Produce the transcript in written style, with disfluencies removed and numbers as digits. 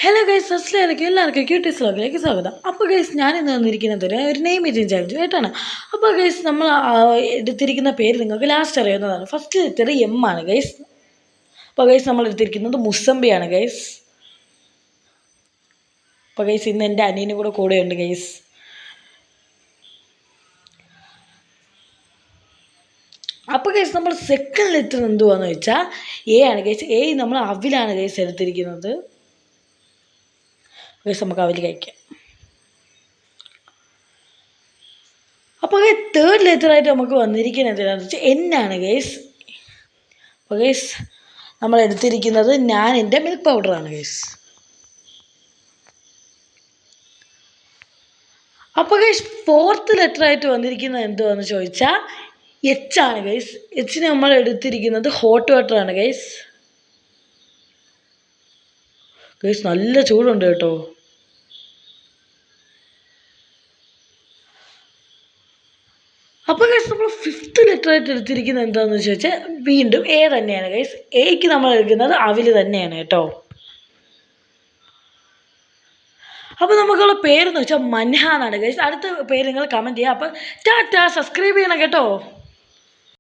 Hello guys, അസ്സലാമലൈക്കും. എല്ലാവർക്കും quotes വ്ലോഗിലേക്ക് സ്വാഗതം. അപ്പോൾ ഗൈസ്, ഞാൻ ഇന്ന് വന്നിരിക്കുന്നത് ഒരു നെയിം മീറ്റിംഗ് ചാലഞ്ച് ആയിട്ടാണ്. അപ്പോൾ ഗൈസ്, നമ്മൾ എടുത്തിരിക്കുന്ന പേര് നിങ്ങൾക്ക് ലാസ്റ്റ് അറിയാവുന്നതാണ്. ഫസ്റ്റ് ലെറ്റർ എം ആണ് ഗൈസ്. അപ്പോൾ ഗൈസ്, നമ്മൾ എടുത്തിരിക്കുന്നത് മുസമ്പിയാണ് ഗൈസ്. അപ്പോൾ ഗൈസ്, ഇന്ന് എൻ്റെ അനിയനും കൂടെയുണ്ട് ഗൈസ്. അപ്പോൾ ഗൈസ്, നമ്മൾ സെക്കൻഡ് ലെറ്റർ എന്തുവാന്ന് വെച്ചാൽ എ ആണ് ഗൈസ്. എ നമ്മൾ അവിലാണ് ഗൈസ് എടുത്തിരിക്കുന്നത്. ഗൈസ്, നമുക്ക് അവൽ കഴിക്കാം. അപ്പോൾ തേർഡ് ലെറ്ററായിട്ട് നമുക്ക് വന്നിരിക്കുന്നത് എന്താണെന്ന് വെച്ചാൽ എൻ ആണ് ഗൈസ്. അപ്പോൾ ഗൈസ്, നമ്മൾ എടുത്തിരിക്കുന്നത് ഞാൻ എൻ്റെ മിൽക്ക് പൗഡറാണ് ഗൈസ്. അപ്പോൾ ഗൈസ്, ഫോർത്ത് ലെറ്ററായിട്ട് വന്നിരിക്കുന്നത് എന്തുവാന്ന് ചോദിച്ചാൽ എച്ച് ആണ് ഗൈസ്. എച്ചിന് നമ്മൾ എടുത്തിരിക്കുന്നത് ഹോട്ട് വാട്ടറാണ് ഗൈസ്. ഗൈസ്, നല്ല ചൂടുണ്ട് കേട്ടോ. അപ്പോൾ ഗൈസ്, നമ്മൾ ഫിഫ്ത്ത് ലെറ്ററായിട്ട് എടുത്തിരിക്കുന്നത് എന്താണെന്ന് ചോദിച്ചാൽ വീണ്ടും എ തന്നെയാണ് ഗൈസ്. എക്ക് നമ്മൾ എടുക്കുന്നത് അവിൽ തന്നെയാണ് കേട്ടോ. അപ്പോൾ നമുക്കുള്ള പേരെന്ന് വെച്ചാൽ മൻഹ എന്നാണ് ഗൈസ്. അടുത്ത പേര് നിങ്ങൾ കമൻറ്റ് ചെയ്യുക. അപ്പോൾ ടാറ്റ, സബ്സ്ക്രൈബ് ചെയ്യണം കേട്ടോ.